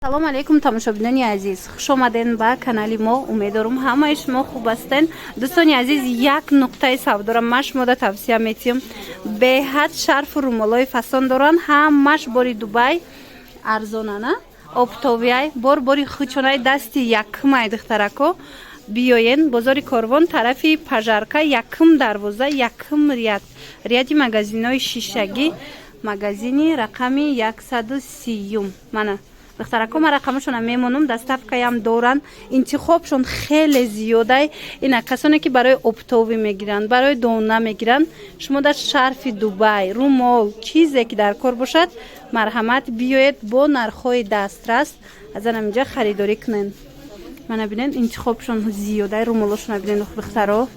салом алейкум тамошобинони азиз, хуш омаден ба канали мо. Умедворам ҳамаи шумо хуб ҳастен. дӯстони азиз, як нуқтаи савдоро ма шумода тавсия метиҳам. Беҳад шарфу румолои фасон доранд. ҳамаш бори Дубай арзонана. Оптовияй бори хучонаи дасти якмай духтарако. Биёен бозори Корвон тарафи пажарка якм дарвоза якм рияди магазинои шишагӣ, магазини рақами 130 мана духтаракома рақамашона мемонам, доставкаям доранд. интихобшон хеле зиёдай. ина касоне ки барои оптовӣ мегиранд, барои дона мегиранд, шумо дар шарфи Дубай румол чизе ки дар кор бошад, марҳамат биёед бо нархҳои дастрас аз анаминҷа харидорӣ кунед. мана бинед интихобшон зиёдай, румолошона бинед духтаро.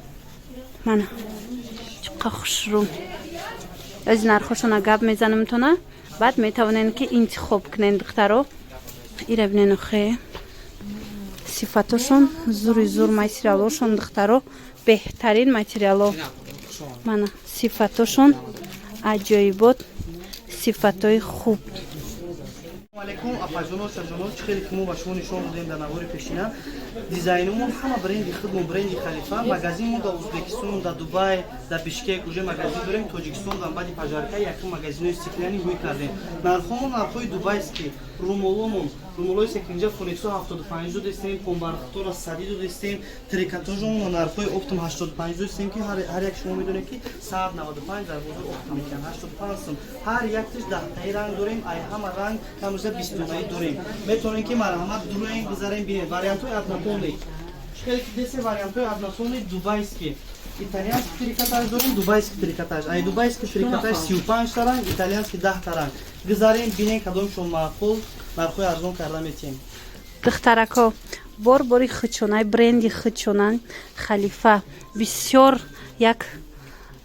мана чуқа хушрум. аз нархошона гап мезанам тона, баъд метавонед ки интихоб кунед духтаро. ира бинед охе сифатошон зури зур материалошон духтаро, беҳтарин материало. мана сифатошон аҷоибот, сифатои хуб. алейкум афажонос сажонос хеле ки мо ба шумо нишон будем дар навори пешина. Дизайнумон ҳама бренди худмон, бренди Халифа. Магазинмон дар Узбекистон, дар Дубай, дар Бишкек уже магазин дорем. Тоҷикистон дар баъди пажарка якум магазинои стеклянӣ ҳуй кардем. Нархҳомон нархҳои дубайски. Румоломон, румолои секинҷа фонексо 75 дестем, помбархтора 100 дестем, трикотажомон нархҳои оптом 85 дестем ки ҳар як шумо медонед ки 195 дар бозор оптом мекунад. 85 сум. ҳар якташ 10таи ранг дорем, ай ҳама ранг камрӯза 20таи дорем. Метавонем ки марҳамат дураем гузарем бинед. Вариантҳои однотонни. Хеле ки десе вариантҳои однотонни дубайски. Итальянский трикотаж дорем, дубайский трикотаж. Ай дубайский трикотаж 35 та ранг, итальянский 10 та ранг. Гузарем бинем кадомшон маъқул, нархҳои арзон карда метиҳем. духтарако бори хучонаи бренди хучона Халифа бисёр як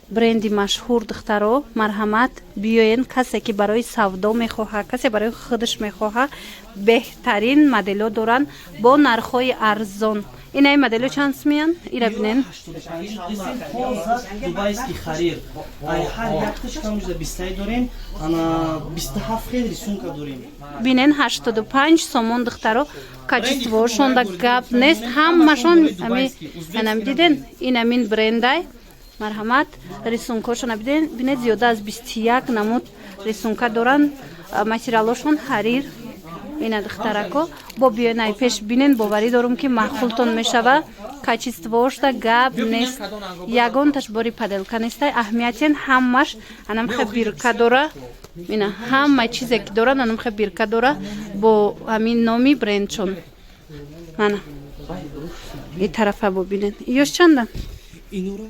бренди машҳур духтаро. марҳамат биёен, касе ки барои савдо мехоҳад, касе барои худаш мехоҳад, беҳтарин модело доранд бо нархҳои арзон. инаи модело чанд сумиянд? ира бинен дубайский харир. Ай ҳар якташ камрӯза 20таи дорем, ана 27 хел рисунка дорем. бинен 85 сомон духтаро. качествоашон да гап нест, ҳамашон анам диден. инамин брендай марҳамат рисункошона бинед, зиёда аз 21 намуд рисунка доранд. материалошон ҳарир. ина духтарако бо биёнаи пеш бинен, боварӣ дорум ки маъқултон мешава. качествоошда гап нест, ягонташ бори паделка нестай. аҳамиятен ҳамаш анамха бирка дора. ина ҳама чизе ки дорад анамха бирка дора бо ҳамин номи брендшон. мана и тарафа бо бинен. иёш чанда? Инора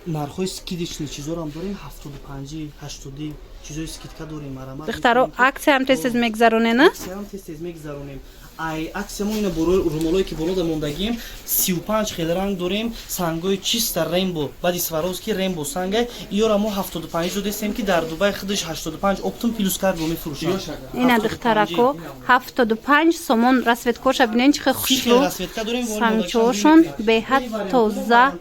нархҳои скидични чизорам дорем, 75 80 чизои скидка дорем. марҳамат духтаро аксияам тез мегзаронена? аксияам тез мегзаронем. ай аксиямон ина борои румолое ки болода мондагием 35 хел ранг дорем, сангои чиста рембо, баъди сваровски рембо сангай. иёра мо 75 дестем ки дар Дубай худаш 85 оптом плюс карго мефурӯшад. ина духтарако 75 сомон расветкоша бинен чихе хушрӯ. сангчоошон беҳад тоза.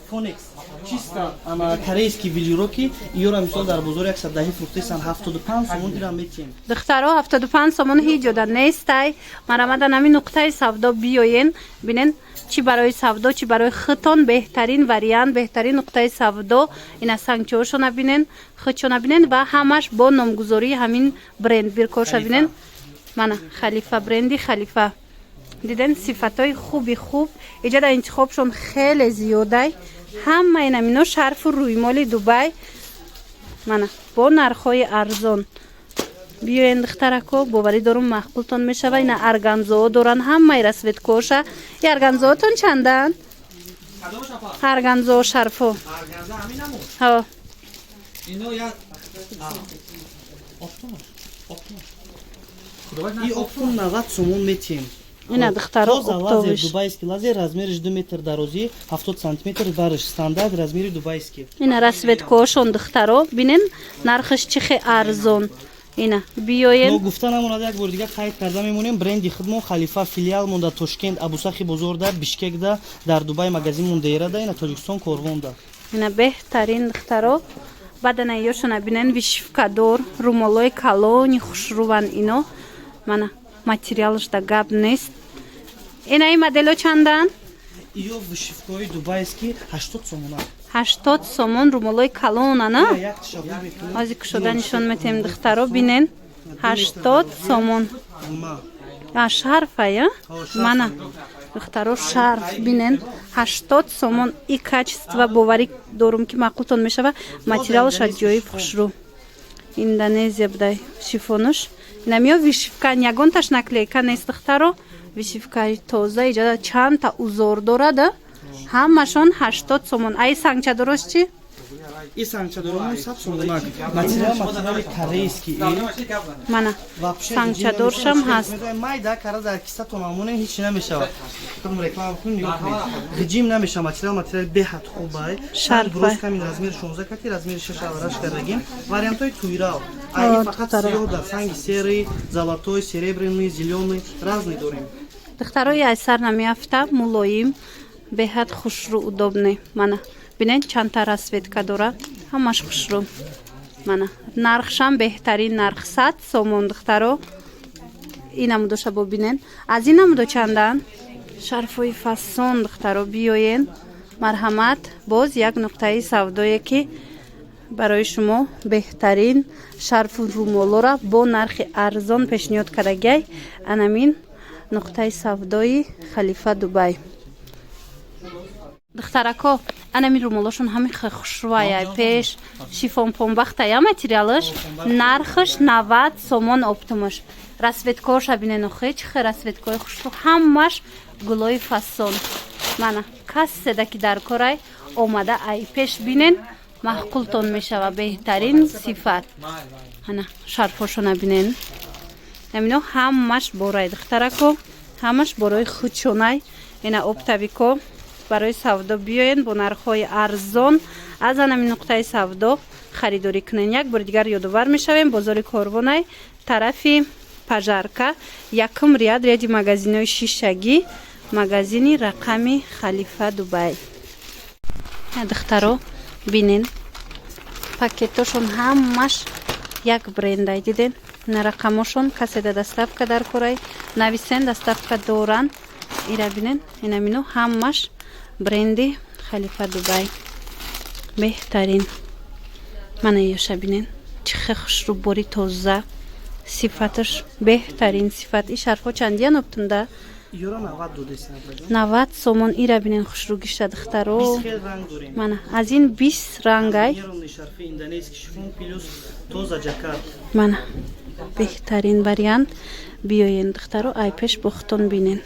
Фонекс чиста ана корейский велироки иёра мисол дар бозори 110 фруктесан 75 сомон дирам метием. духтаро 75 сомон ҳиҷода нестай. марамада нами нуқтаи савдо биёен бинен, чӣ барои савдо, чӣ барои хитон беҳтарин вариант, беҳтарин нуқтаи савдо. ина сангчоошона бинен, хитчона бинен ва ҳамаш бо номгузории ҳамин бренд биркоша бинен. мана Халифа бренди Халифа. диден сифатои хуби хуб. иҷода интихобшон хеле зиёдай. ҳама инамино шарфу рӯймоли Дубай. мана бо нархҳои арзон. биёен духтарако, боварӣ дорум маъқултон мешава. ина арганзоо доранд, ҳамаи расветкоша. и арганзоотон чанданд? арганзоо шарфо ҳо и оптом 90 сомон метием. ина духтаро оптовиш дубайский лазер размериш 2 метр дарозӣ, 70 сантиметр бариш, стандарт размери дубайский. ина расветкоошон духтаро бинен, нархаш чихе арзон. ина биёен мо гуфта намонад, як бор дига қайд карда мемонем. бренди худмон Халифа филиалмон дар Тошкент, Абусахи бозорда, Бишкекда, дар Дубай магазинмон деерада, ина Тоҷикистон Корвонда. ина беҳтарин духтаро. баъдана ёшона бинен вишифкадор, румолои калони хушрӯван ино. мана материалш да гап нест. Инаи модело чандан? Иё вышивкаи дубайский 80 сомон. 80 сомон румолои калона, на? Як тишаббуҳ мекунем. Ҳозир кушода нишон метем духтаро бинен. 80 сомон. Шарфа, я? Мана. Духтаро шарф бинен. 80 сомон. И качество боварӣ дорум ки маъқултон мешава. Материалш аҷоиб хушрӯ. Индонезия будай шифонуш. Намиё вишивка ягонташ наклейка нест духтаро. Вишивкаи тоза иҷода чандта узор дорада. Ҳамашон 80 сомон. Ай сангчадорош чи? И сангчадорон 100 сомон. Материали корейский. Мана. Сангчадоршам ҳаст. Майда кара дар киса тонамоне ҳеч намешавад. Худум реклама кунем ҳиҷим намешава. Материали беҳад хубай. Шарф камин размери 16 кати, размери 6 авараш кардагим. Вариантои туйрал. Ай фақат сиёҳ дар санги серый, золотой, серебряный, зелёный, разный дорем. Духтарои ай сар намеафта, мулоим, беҳад хушрӯ, удобне. Мана. Бинен чандта расветка дора. Ҳамаш хушрӯ. Мана. Нархшам беҳтарин нарх 100 сомон духтаро. Инамудо шабо бинен. Аз инамудо чандан? Шарфои фасон духтаро биёен. Марҳамат. Боз як нуқтаи савдое ки барои шумо беҳтарин шарфу румолора бо нархи арзон пешниҳод кардагай. Анамин нуқтаи савдои Халифа Дубай. Духтарако, анамин румолошон ҳамин хушрӯая пеш шифон помбахтая материалаш. Нархаш 90 сомон оптумаш. Расветкоша бинено хеч хе расветкои хушрӯ ҳамаш гулои фасон. Мана касседа ки дар корай омада ай пеш бинен маҳқултон мешава беҳтарин сифат. Ана шарфошона бинен. Амино ҳамаш борай духтарако, ҳамаш борои худшонай. Ина оптавико барои савдо биёен бо нархҳои арзон аз анамин нуқтаи савдо харидорӣ кунен. Як бори дигар ёдовар мешавем бозори Корвонай, тарафи Пажарка, якум ряди магазинои шишагӣ, магазини рақами Халифа Дубай. Духтаро бинен пакетошон ҳамаш як брендай диден. На рақамошон каседа доставка дар корай нависен доставка доран. Ира бинен инамино ҳамаш бренди Халифа Дубай. Беҳтарин. Мана ёша бинен. Чихе хушрӯ бори тоза. Сифаташ беҳтарин сифат. И шарфҳо чандиян оптунда? Юро 90 додест. 90 сомон. Ира бинен хушрӯ гишта духтаро. 20 хел ранг дорем. Мана аз ин 20 рангай. Неронный шарфи индонезский шифон плюс тоза жакард. Мана беҳтарин вариант. Биёен духтаро ай пеш бо хутон бинен.